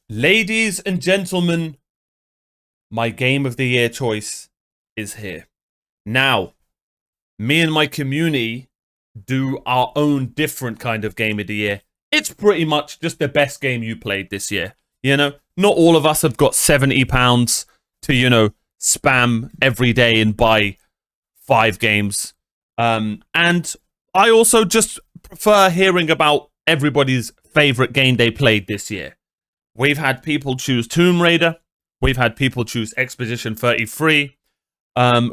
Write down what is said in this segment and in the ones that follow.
Ladies and gentlemen, my game of the year choice is here. Now, me and my community do our own different kind of game of the year. It's pretty much just the best game you played this year. You know, not all of us have got £70 to, spam every day and buy 5 games. And I also just prefer hearing about everybody's favorite game they played this year. We've had people choose Tomb Raider. We've had people choose Expedition 33.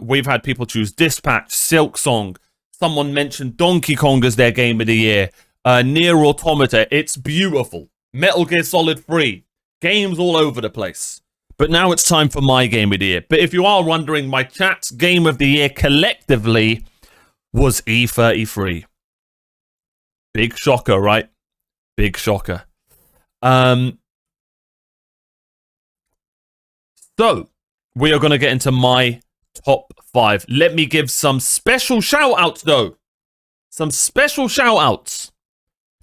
We've had people choose Dispatch, Silk Song. Someone mentioned Donkey Kong as their game of the year. Nier Automata. It's beautiful. Metal Gear Solid 3. Games all over the place. But now it's time for my game of the year. But if you are wondering, my chat's game of the year collectively was E33. Big shocker, right? Big shocker. So, we are going to get into my top 5. Let me give some special shout-outs, though. Some special shout-outs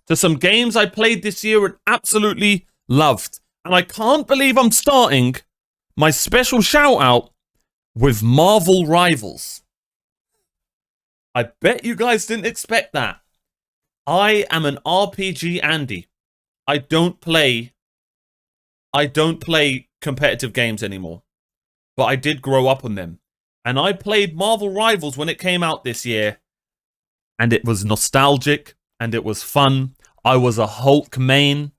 to some games I played this year and absolutely loved. And I can't believe I'm starting my special shout-out with Marvel Rivals. I bet you guys didn't expect that. I am an RPG Andy. I don't play competitive games anymore. But I did grow up on them. And I played Marvel Rivals when it came out this year. And it was nostalgic. And it was fun. I was a Hulk main.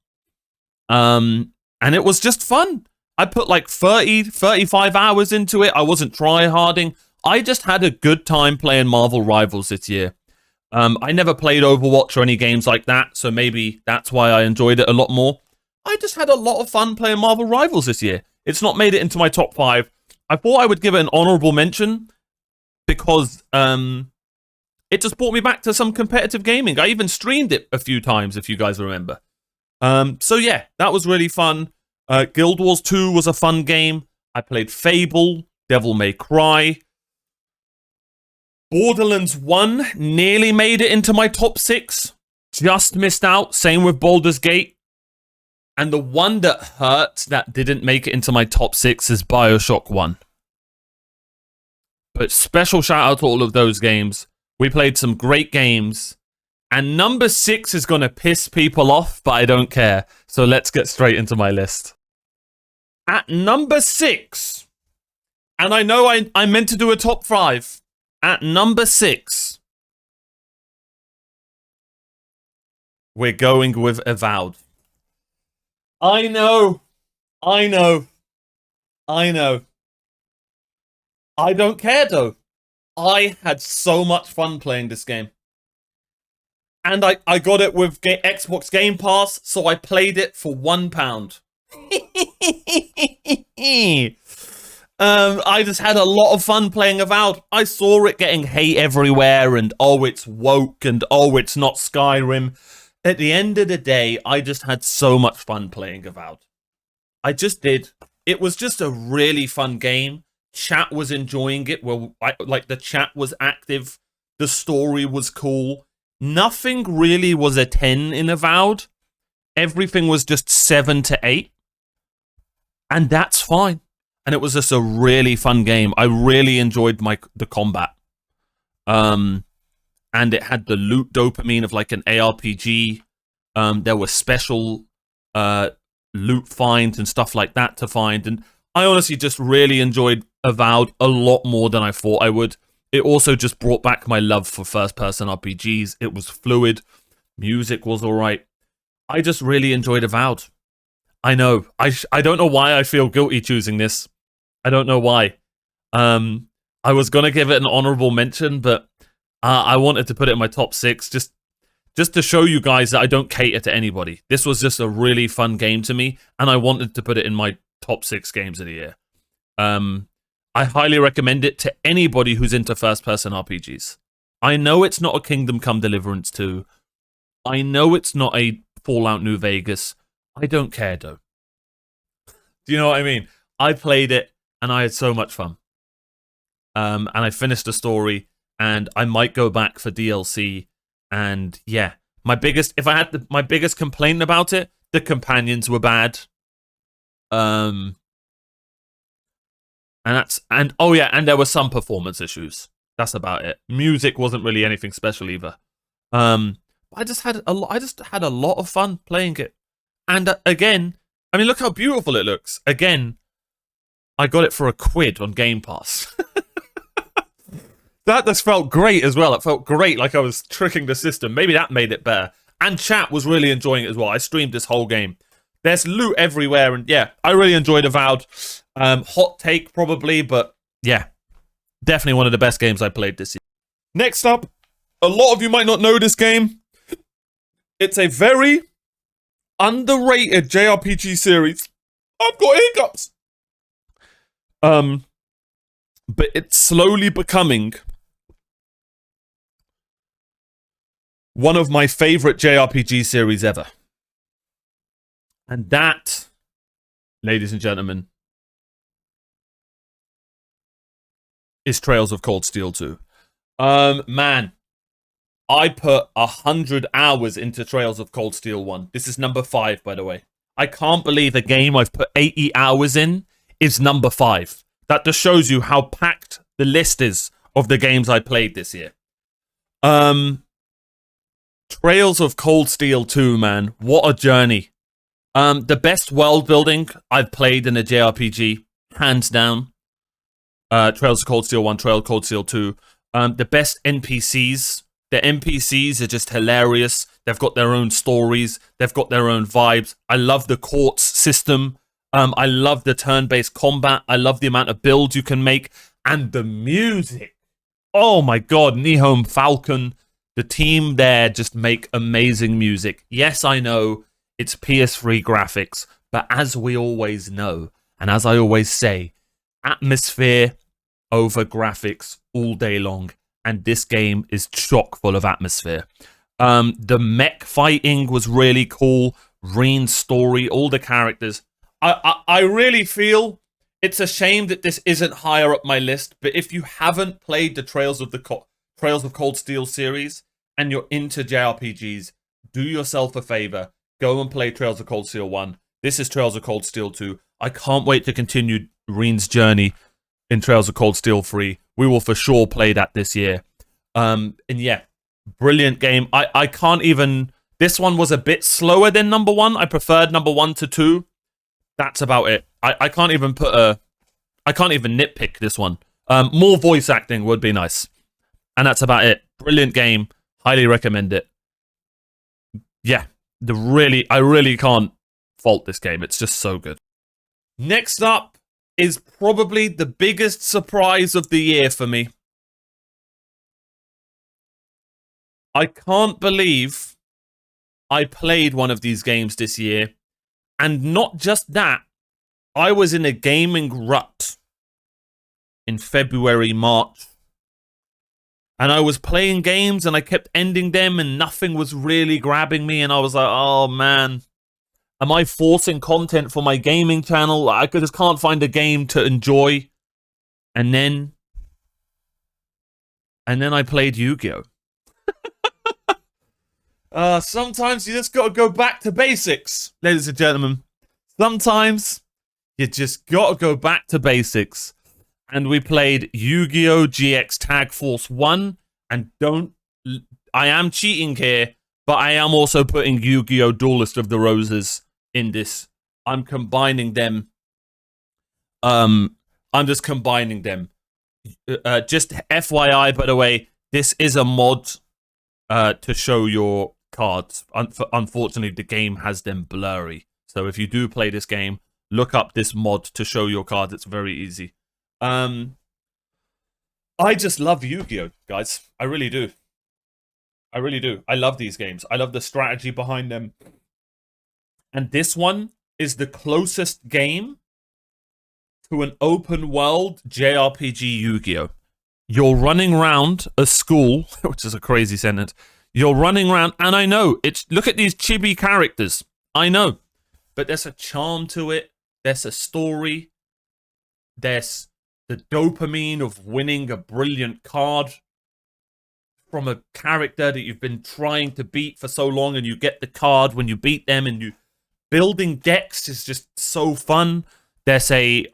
And it was just fun. I put like 35 hours into it. I wasn't tryharding. I just had a good time playing Marvel Rivals this year. I never played Overwatch or any games like that. So maybe that's why I enjoyed it a lot more. I just had a lot of fun playing Marvel Rivals this year. It's not made it into my top 5. I thought I would give it an honorable mention because it just brought me back to some competitive gaming. I even streamed it a few times, if you guys remember. So yeah, that was really fun. Guild Wars 2 was a fun game. I played Fable, Devil May Cry. Borderlands 1 nearly made it into my top 6. Just missed out. Same with Baldur's Gate. And the one that hurt that didn't make it into my top 6 is BioShock 1. But special shout out to all of those games. We played some great games. And number 6 is going to piss people off, but I don't care. So let's get straight into my list. At number 6, and I know I meant to do a top 5. At number 6, we're going with Avowed. I know. I don't care, though. I had so much fun playing this game. And I got it with Xbox Game Pass, so I played it for £1. I just had a lot of fun playing Avowed. I saw it getting hate everywhere, and oh, it's woke, and oh, it's not Skyrim. At the end of the day, I just had so much fun playing Avowed. I just did. It was just a really fun game. Chat was enjoying it. Well, the chat was active. The story was cool. Nothing really was a 10 in Avowed. Everything was just 7 to 8. And that's fine. And it was just a really fun game. I really enjoyed the combat. And it had the loot dopamine of like an ARPG. There were special loot finds and stuff like that to find. And I honestly just really enjoyed Avowed a lot more than I thought I would. It also just brought back my love for first-person RPGs. It was fluid. Music was alright. I just really enjoyed Avowed. I know. I don't know why I feel guilty choosing this. I don't know why. I was going to give it an honorable mention, but I wanted to put it in my top 6 just to show you guys that I don't cater to anybody. This was just a really fun game to me, and I wanted to put it in my top 6 games of the year. I highly recommend it to anybody who's into first-person RPGs. I know it's not a Kingdom Come Deliverance 2. I know it's not a Fallout New Vegas. I don't care, though. Do you know what I mean? I played it, and I had so much fun. And I finished the story, and I might go back for DLC. And yeah, my biggest complaint about it, the companions were bad. Um, and oh yeah, and there were some performance issues. That's about it. Music wasn't really anything special either. I just had a lot. I just had a lot of fun playing it. And again, I mean, look how beautiful it looks. Again, I got it for £1 on Game Pass. That just felt great as well. It felt great, like I was tricking the system. Maybe that made it better. And chat was really enjoying it as well. I streamed this whole game. There's loot everywhere, and yeah, I really enjoyed Avowed. Hot take probably, but yeah, definitely one of the best games I played this year. Next up, a lot of you might not know this game. It's a very underrated JRPG series. I've got hiccups. But it's slowly becoming one of my favorite JRPG series ever. And that, ladies and gentlemen, is Trails of Cold Steel 2. Man, I put 100 hours into Trails of Cold Steel 1. This is number 5, by the way. I can't believe a game I've put 80 hours in is number 5. That just shows you how packed the list is of the games I played this year. Trails of Cold Steel 2, man. What a journey. The best world building I've played in a JRPG, hands down. Trails of Cold Steel 1, Trails of Cold Steel 2. The best NPCs. The NPCs are just hilarious. They've got their own stories. They've got their own vibes. I love the quartz system. I love the turn-based combat. I love the amount of builds you can make. And the music. Oh my god, Nihon Falcon. The team there just make amazing music. Yes, I know it's PS3 graphics, but as we always know, and as I always say, atmosphere over graphics all day long. And this game is chock full of atmosphere. The mech fighting was really cool. Reen's story, all the characters. I really feel it's a shame that this isn't higher up my list, but if you haven't played the Trails of Cold Steel series and you're into JRPGs, do yourself a favor. Go and play Trails of Cold Steel 1. This is Trails of Cold Steel 2. I can't wait to continue Reen's journey in Trails of Cold Steel 3. We will for sure play that this year. And yeah, brilliant game. I can't even... This one was a bit slower than number 1. I preferred number 1 to 2. That's about it. I can't even put a... I can't even nitpick this one. More voice acting would be nice. And that's about it. Brilliant game. Highly recommend it. Yeah. I really can't fault this game. It's just so good. Next up is probably the biggest surprise of the year for me. I can't believe I played one of these games this year. And not just that, I was in a gaming rut in February, March. And I was playing games and I kept ending them and nothing was really grabbing me. And I was like, oh man, am I forcing content for my gaming channel? I just can't find a game to enjoy. And then I played Yu-Gi-Oh! Sometimes you just gotta go back to basics, ladies and gentlemen. Sometimes you just gotta go back to basics. And we played Yu-Gi-Oh! GX Tag Force 1. And I am cheating here, but I am also putting Yu-Gi-Oh! Duelist of the Roses in this. I'm combining them. I'm just combining them. Just FYI, by the way, this is a mod to show your cards. Unfortunately, the game has them blurry. So if you do play this game, look up this mod to show your cards. It's very easy. I just love Yu-Gi-Oh, guys. I really do. I really do. I love these games. I love the strategy behind them. And this one is the closest game to an open world JRPG Yu-Gi-Oh. You're running around a school, which is a crazy sentence. You're running around, and I know, look at these chibi characters. I know. But there's a charm to it. There's a story. There's the dopamine of winning a brilliant card from a character that you've been trying to beat for so long, and you get the card when you beat them, and building decks is just so fun. There's a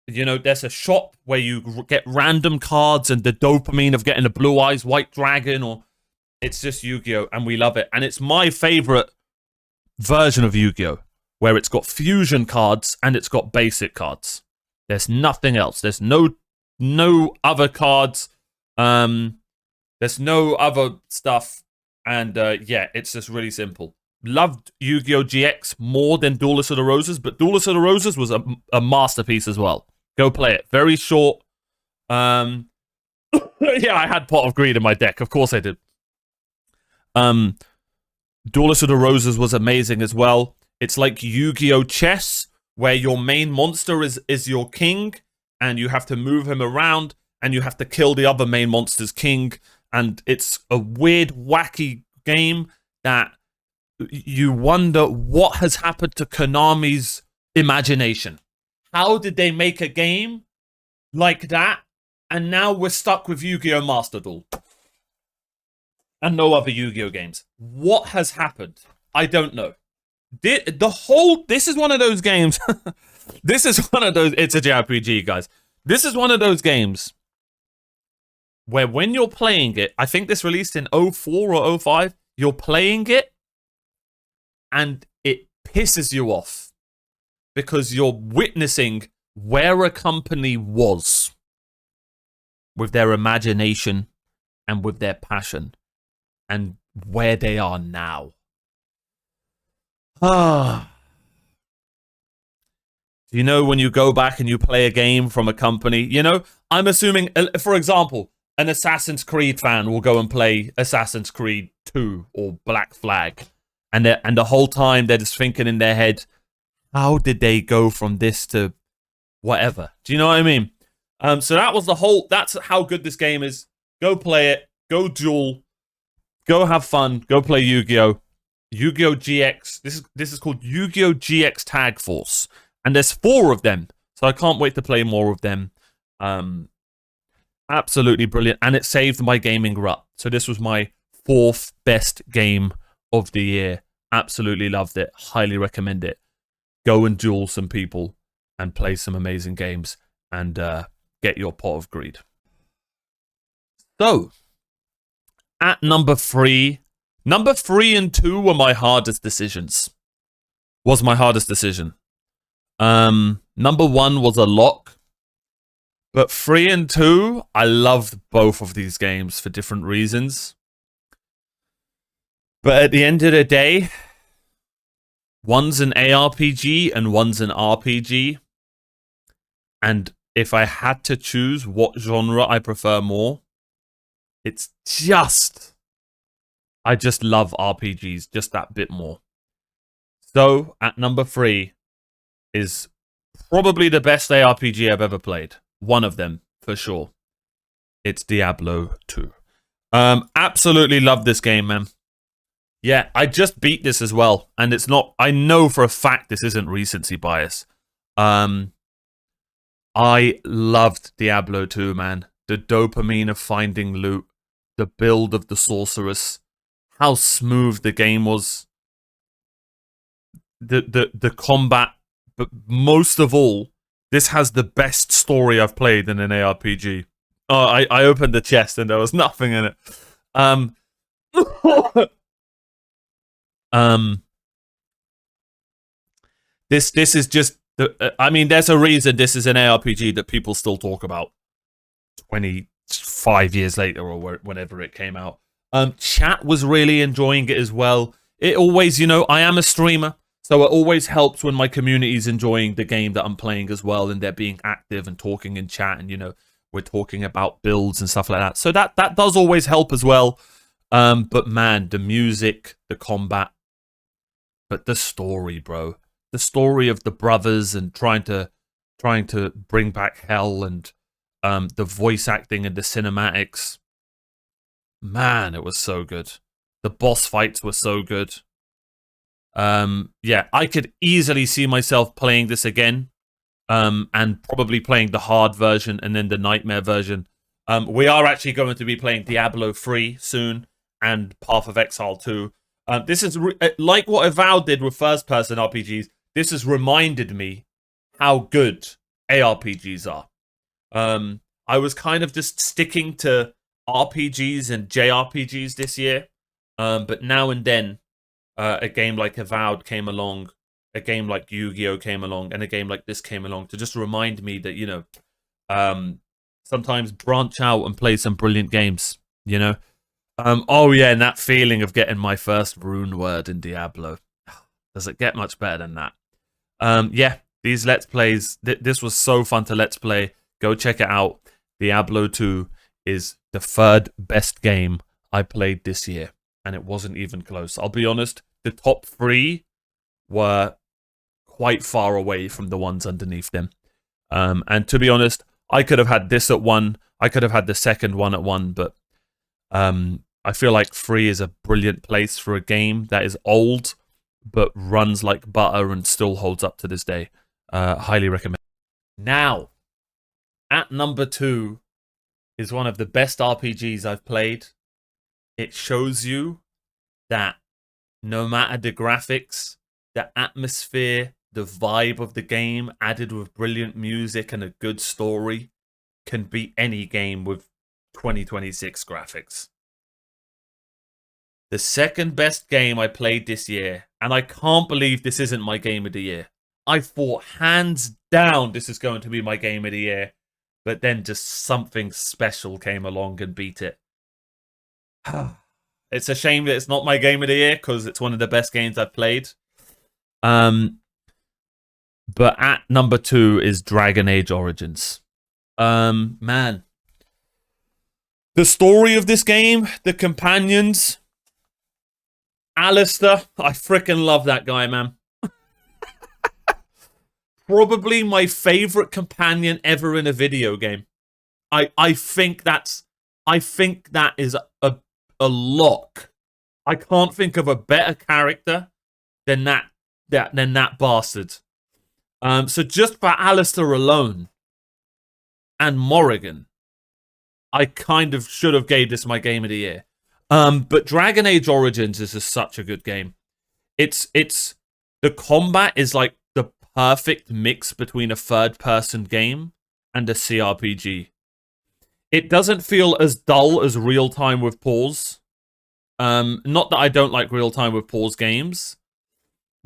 there's a shop where you get random cards, and the dopamine of getting a Blue Eyes White Dragon, or it's just Yu-Gi-Oh! And we love it. And it's my favorite version of Yu-Gi-Oh! Where it's got fusion cards and it's got basic cards. There's nothing else. There's no other cards. There's no other stuff. And yeah, it's just really simple. Loved Yu-Gi-Oh! GX more than Duelist of the Roses, but Duelist of the Roses was a masterpiece as well. Go play it. Very short. Yeah, I had Pot of Greed in my deck. Of course I did. Duelist of the Roses was amazing as well. It's like Yu-Gi-Oh! Chess, where your main monster is your king, and you have to move him around, and you have to kill the other main monster's king. And it's a weird, wacky game that you wonder what has happened to Konami's imagination. How did they make a game like that? And now we're stuck with Yu-Gi-Oh! Master Duel. And no other Yu-Gi-Oh! games. What has happened? I don't know. This is one of those games. This is one of those. It's a JRPG, guys. This is one of those games where when you're playing it, I think this released in 04 or 05, you're playing it and it pisses you off because you're witnessing where a company was with their imagination and with their passion and where they are now. You know, when you go back and you play a game from a company, you know, I'm assuming, for example, an Assassin's Creed fan will go and play Assassin's Creed 2 or Black Flag. And the whole time they're just thinking in their head, how did they go from this to whatever? Do you know what I mean? So that's how good this game is. Go play it. Go duel. Go have fun. Go play Yu-Gi-Oh! Yu-Gi-Oh! GX. This is called Yu-Gi-Oh! GX Tag Force. And there's 4 of them. So I can't wait to play more of them. Absolutely brilliant. And it saved my gaming rut. So this was my 4th best game of the year. Absolutely loved it. Highly recommend it. Go and duel some people and play some amazing games and get your Pot of Greed. So, at number 3 and 2 were my hardest decisions. Was my hardest decision. Number 1 was a lock. But 3 and 2, I loved both of these games for different reasons. But at the end of the day, one's an ARPG and one's an RPG. And if I had to choose what genre I prefer more, it's I just love RPGs just that bit more. So, at number 3 is probably the best ARPG I've ever played. One of them, for sure. It's Diablo 2. Absolutely love this game, man. Yeah, I just beat this as well. And it's not... I know for a fact this isn't recency bias. I loved Diablo 2, man. The dopamine of finding loot. The build of the sorceress. How smooth the game was. The combat. But most of all, this has the best story I've played in an ARPG. Oh, I opened the chest and there was nothing in it. This is just... I mean, there's a reason this is an ARPG that people still talk about 25 years later or whenever it came out. Chat was really enjoying it as well. It always, you know, I am a streamer. So it always helps when my community is enjoying the game that I'm playing as well, and they're being active and talking in chat, and, you know, we're talking about builds and stuff like that. So that does always help as well. But man, the music, the combat, but the story, bro. The story of the brothers and trying to bring back hell, and the voice acting and the cinematics. Man, it was so good. The boss fights were so good. Yeah, I could easily see myself playing this again, and probably playing the hard version and then the nightmare version. We are actually going to be playing Diablo 3 soon and Path of Exile 2. This is like what Avowed did with first-person RPGs. This has reminded me how good ARPGs are. I was kind of just sticking to RPGs and JRPGs this year, but now and then a game like Avowed came along, a game like Yu-Gi-Oh came along, and a game like this came along to just remind me that, you know, sometimes branch out and play some brilliant games, you know? Oh yeah, and that feeling of getting my first rune word in Diablo. Does it get much better than that? Yeah, these Let's Plays, this was so fun to Let's Play. Go check it out. Diablo 2 is the third best game I played this year, and it wasn't even close. I'll be honest, the top 3 were quite far away from the ones underneath them. And to be honest, I could have had this at 1. I could have had the second one at 1, but I feel like 3 is a brilliant place for a game that is old, but runs like butter and still holds up to this day. Highly recommend. Now, at number 2 is one of the best RPGs I've played. It shows you that no matter the graphics, the atmosphere, the vibe of the game, added with brilliant music and a good story, can beat any game with 2026 graphics. The second best game I played this year, and I can't believe this isn't my game of the year. I thought hands down this is going to be my game of the year, but then just something special came along and beat it. It's a shame that it's not my game of the year because it's one of the best games I've played. But at number 2 is Dragon Age Origins. Man. The story of this game, the companions, Alistair, I freaking love that guy, man. Probably my favorite companion ever in a video game. I think that is a lock. I can't think of a better character than that bastard. So just for Alistair alone and Morrigan, I kind of should have gave this my game of the year. But Dragon Age Origins is just such a good game. It's the combat is like the perfect mix between a third-person game and a CRPG. It doesn't feel as dull as Real Time with Pause. Not that I don't like Real Time with Pause games,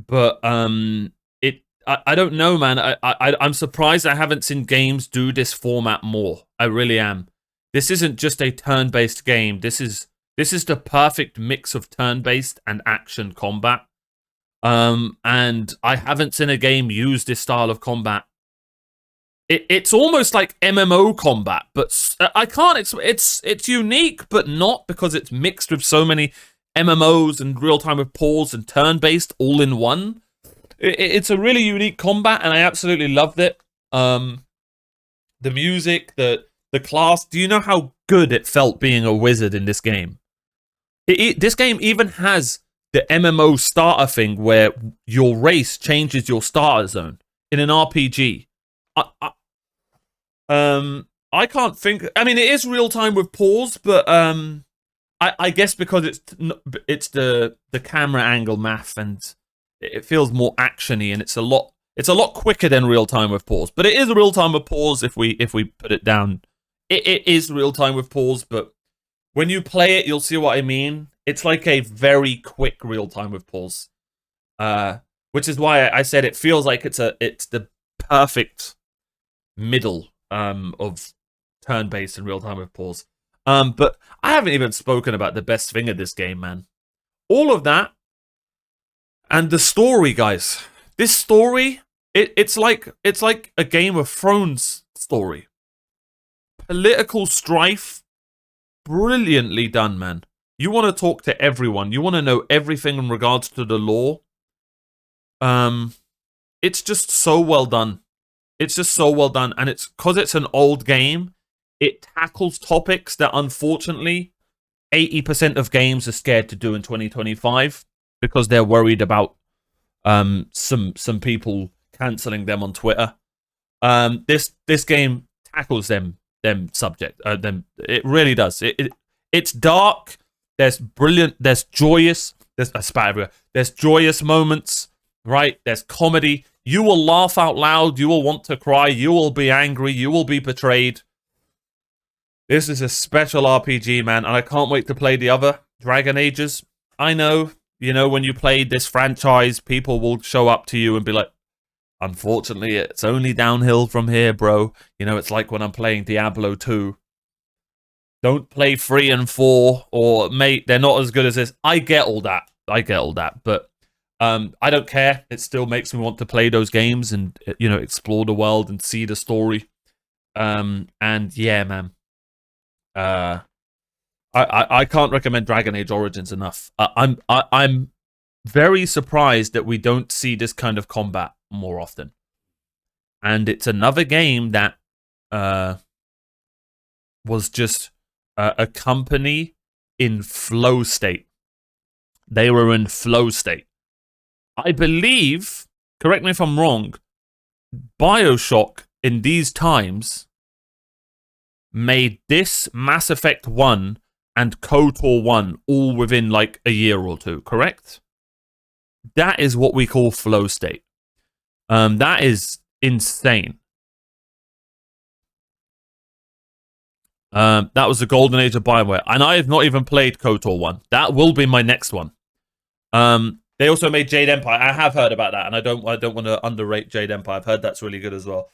but I don't know, man. I'm surprised I haven't seen games do this format more. I really am. This isn't just a turn-based game. This is the perfect mix of turn-based and action combat. And I haven't seen a game use this style of combat. It's almost like MMO combat, but I can't. It's unique, but not, because it's mixed with so many MMOs and Real Time with Pause and turn-based all in one. It's a really unique combat, and I absolutely loved it. The music, the class. Do you know how good it felt being a wizard in this game? This game even has the MMO starter thing where your race changes your starter zone in an RPG. I can't think. I mean, it is Real Time with Pause, but I guess because it's the camera angle math, and it feels more actiony, and it's a lot quicker than Real Time with Pause. But it is Real Time with Pause if we put it down. It is Real Time with Pause, but when you play it, you'll see what I mean. It's like a very quick Real Time with Pause, which is why I said it feels like it's the perfect middle of turn-based and Real Time with Pause. But I haven't even spoken about the best thing of this game, man. All of that and the story, guys. This story, it's like a Game of Thrones story. Political strife, brilliantly done, man. You want to talk to everyone. You want to know everything in regards to the lore. It's just so well done. It's just so well done. And it's because it's an old game, it tackles topics that unfortunately 80% of games are scared to do in 2025 because they're worried about some people canceling them on Twitter. This game tackles them subject. It really does. It's dark. There's brilliant. There's joyous. There's a spat everywhere. There's joyous moments, right? There's comedy. You will laugh out loud. You will want to cry. You will be angry. You will be betrayed. This is a special RPG, man, and I can't wait to play the other Dragon Ages. I know, you know, when you play this franchise, people will show up to you and be like, unfortunately, it's only downhill from here, bro. You know, it's like when I'm playing Diablo 2. Don't play 3 and 4, or, mate, they're not as good as this. I get all that. But I don't care. It still makes me want to play those games and, you know, explore the world and see the story. And, yeah, man. I can't recommend Dragon Age Origins enough. I'm very surprised that we don't see this kind of combat more often. And it's another game that was just a company in flow state. They were in flow state. I believe, correct me if I'm wrong, BioShock in these times made this Mass Effect 1 and KOTOR 1 all within like a year or two, correct? That is what we call flow state. That is insane. That was the golden age of BioWare. And I have not even played KOTOR 1. That will be my next one. They also made Jade Empire. I have heard about that, and I don't want to underrate Jade Empire. I've heard that's really good as well.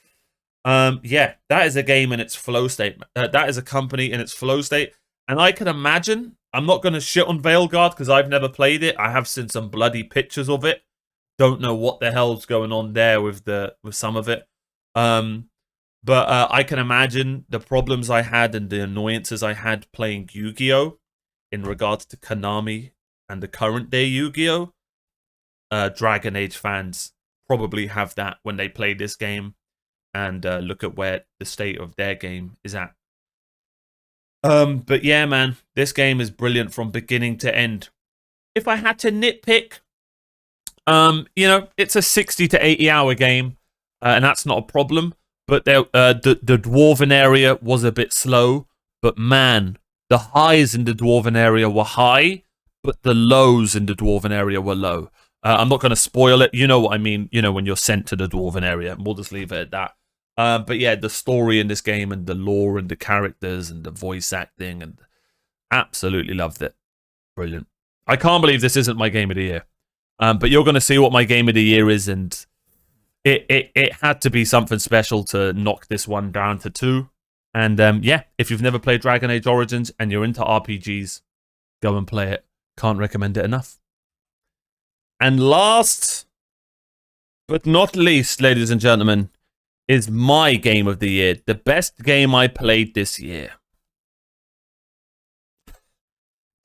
Yeah, that is a game in its flow state. That is a company in its flow state. And I can imagine, I'm not going to shit on Veilguard because I've never played it. I have seen some bloody pictures of it. Don't know what the hell's going on there with some of it. But I can imagine the problems I had and the annoyances I had playing Yu-Gi-Oh! In regards to Konami and the current day Yu-Gi-Oh! Dragon Age fans probably have that when they play this game and look at where the state of their game is at. But yeah, man, this game is brilliant from beginning to end. If I had to nitpick, you know, it's a 60 to 80 hour game, and that's not a problem. But the Dwarven area was a bit slow. But man, the highs in the Dwarven area were high, but the lows in the Dwarven area were low. I'm not going to spoil it. You know what I mean, you know, when you're sent to the Dwarven area. We'll just leave it at that. But yeah, the story in this game and the lore and the characters and the voice acting, and absolutely loved it. Brilliant. I can't believe this isn't my game of the year. But you're going to see what my game of the year is, and it had to be something special to knock this one down to 2. And yeah, if you've never played Dragon Age Origins and you're into RPGs, go and play it. Can't recommend it enough. And last but not least, ladies and gentlemen, is my game of the year. The best game I played this year.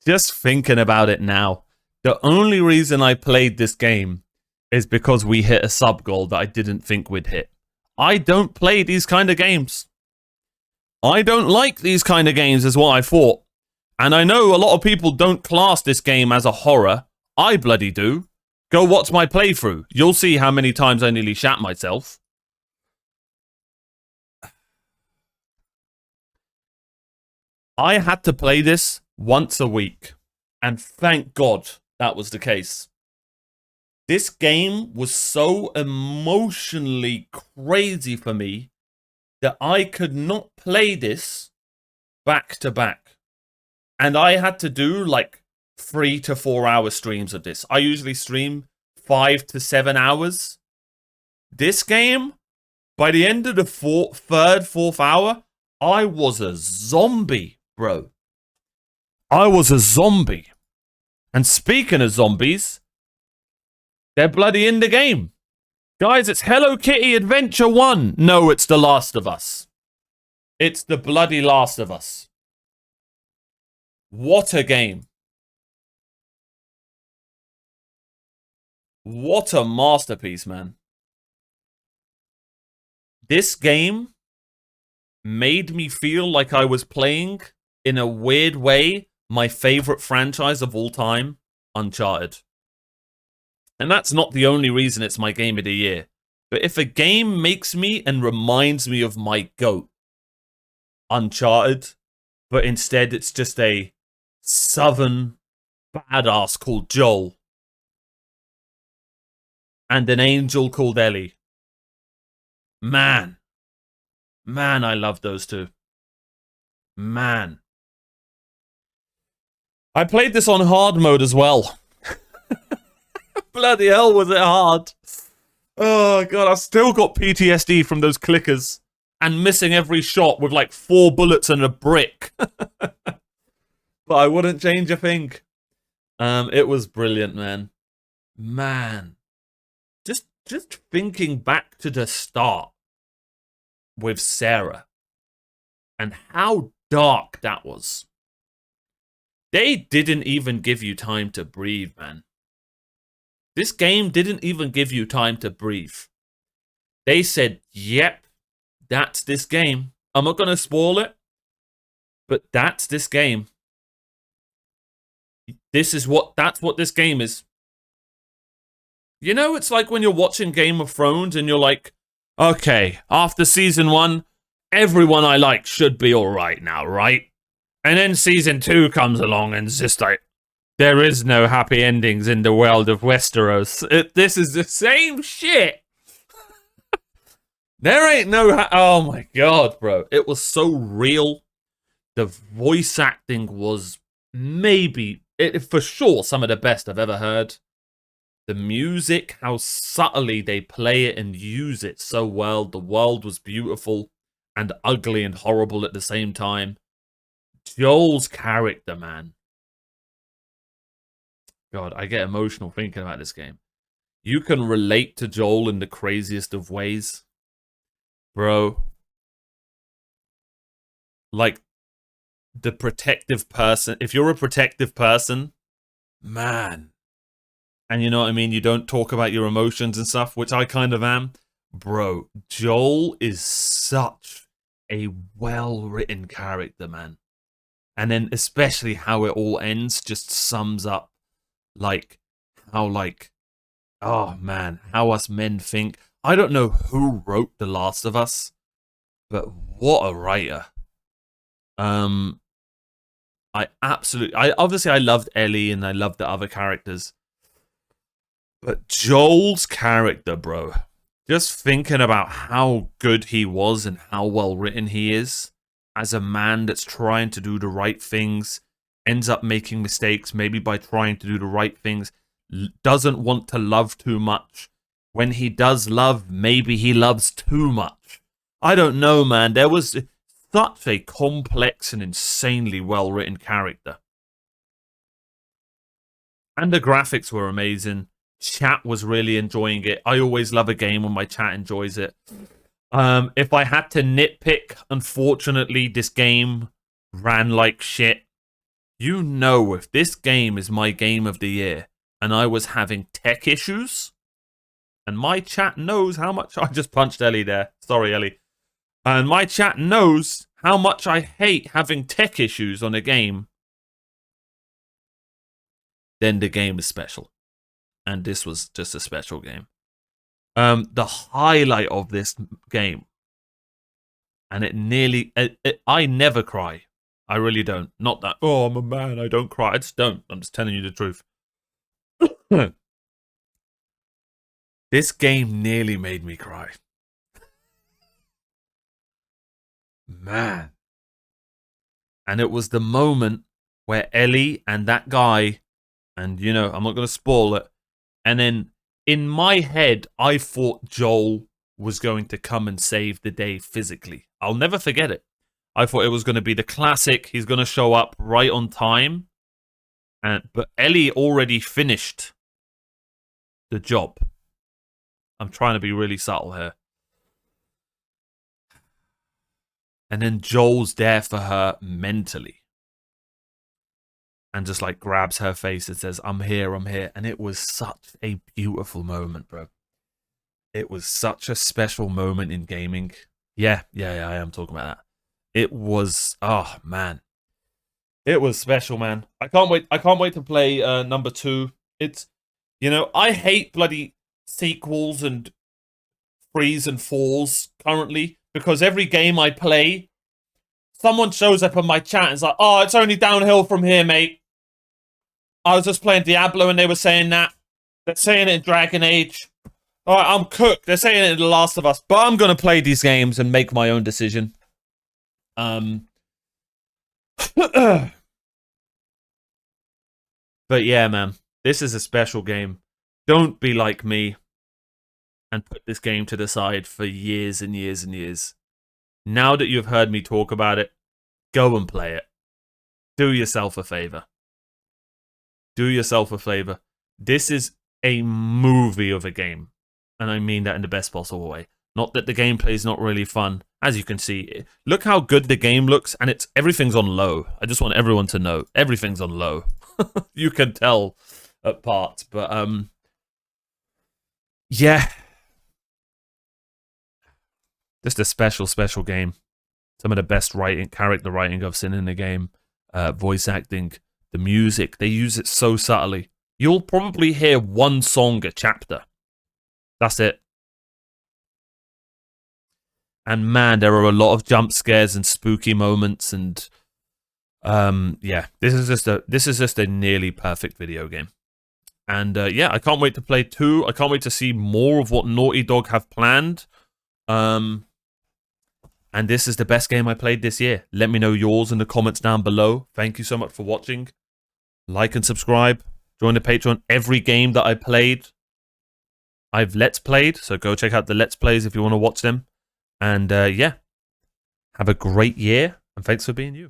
Just thinking about it now, the only reason I played this game is because we hit a sub goal that I didn't think we'd hit. I don't play these kind of games. I don't like these kind of games, is what I thought. And I know a lot of people don't class this game as a horror. I bloody do. Go watch my playthrough. You'll see how many times I nearly shat myself. I had to play this once a week. And thank God that was the case. This game was so emotionally crazy for me that I could not play this back to back. And I had to do like 3 to 4 hour streams of this. I usually stream 5 to 7 hours. This game, by the end of the fourth hour, I was a zombie, bro. I was a zombie. And speaking of zombies, they're bloody in the game. Guys, it's Hello Kitty Adventure 1. No, it's The Last of Us. It's the bloody Last of Us. What a game. What a masterpiece, man. This game made me feel like I was playing, in a weird way, my favorite franchise of all time, Uncharted. And that's not the only reason it's my game of the year. But if a game makes me and reminds me of my GOAT, Uncharted, but instead it's just a southern badass called Joel and an angel called Ellie. Man, I love those two. Man. I played this on hard mode as well. Bloody hell, was it hard. Oh, God, I've still got PTSD from those clickers and missing every shot with like 4 bullets and a brick. But I wouldn't change a thing. It was brilliant, man. Man. Just thinking back to the start with Sarah and how dark that was. They didn't even give you time to breathe, man. This game didn't even give you time to breathe. They said, yep, that's this game. I'm not going to spoil it, but that's this game. That's what this game is. You know, it's like when you're watching Game of Thrones and you're like, okay, after season 1, everyone I like should be alright now, right? And then season 2 comes along and it's just like, there is no happy endings in the world of Westeros. This is the same shit. There ain't no... oh my God, bro. It was so real. The voice acting was maybe, for sure, some of the best I've ever heard. The music, how subtly they play it and use it so well. The world was beautiful and ugly and horrible at the same time. Joel's character, man. God, I get emotional thinking about this game. You can relate to Joel in the craziest of ways. Bro. Like, the protective person. If you're a protective person, man. And you know what I mean? You don't talk about your emotions and stuff, which I kind of am. Bro, Joel is such a well-written character, man. And then especially how it all ends just sums up, like, how, like, oh, man, how us men think. I don't know who wrote The Last of Us, but what a writer. Obviously I loved Ellie and I loved the other characters. But Joel's character, bro, just thinking about how good he was and how well written he is as a man that's trying to do the right things, ends up making mistakes, maybe by trying to do the right things, doesn't want to love too much. When he does love, maybe he loves too much. I don't know, man. There was such a complex and insanely well-written character. And the graphics were amazing. Chat was really enjoying it. I always love a game when my chat enjoys it. If I had to nitpick, unfortunately, this game ran like shit. You know, if this game is my game of the year and I was having tech issues, and my chat knows how much... I just punched Ellie there. Sorry, Ellie. And my chat knows how much I hate having tech issues on a game, then the game is special. And this was just a special game. The highlight of this game, and it nearly... I never cry. I really don't. Not that, oh, I'm a man, I don't cry. I just don't. I'm just telling you the truth. This game nearly made me cry. Man. And it was the moment where Ellie and that guy, and, you know, I'm not going to spoil it, and then in my head, I thought Joel was going to come and save the day physically. I'll never forget it. I thought it was going to be the classic, he's going to show up right on time. But Ellie already finished the job. I'm trying to be really subtle here. And then Joel's there for her mentally. And just like grabs her face and says, I'm here, I'm here. And it was such a beautiful moment, bro. It was such a special moment in gaming. Yeah, I am talking about that. It was, oh man. It was special, man. I can't wait to play number 2. It's, you know, I hate bloody sequels and 3s and 4s currently, because every game I play, someone shows up in my chat and is like, oh, it's only downhill from here, mate. I was just playing Diablo and they were saying that. They're saying it in Dragon Age. All right, I'm cooked. They're saying it in The Last of Us. But I'm going to play these games and make my own decision. But yeah, man. This is a special game. Don't be like me and put this game to the side for years and years and years. Now that you've heard me talk about it, go and play it. Do yourself a favor. Do yourself a favor. This is a movie of a game. And I mean that in the best possible way. Not that the gameplay is not really fun. As you can see, look how good the game looks, and everything's on low. I just want everyone to know everything's on low. You can tell at parts, but yeah. Just a special game. Some of the best character writing I've seen in the game. Voice acting, the music, they use it so subtly. You'll probably hear one song a chapter. That's it. And man, there are a lot of jump scares and spooky moments, and yeah, this is just a nearly perfect video game. And yeah, I can't wait to play 2. I can't wait to see more of what Naughty Dog have planned. And this is the best game I played this year. Let me know yours in the comments down below. Thank you so much for watching. Like and subscribe. Join the Patreon. Every game that I played, I've Let's Played. So go check out the Let's Plays if you want to watch them. And yeah, have a great year. And thanks for being you.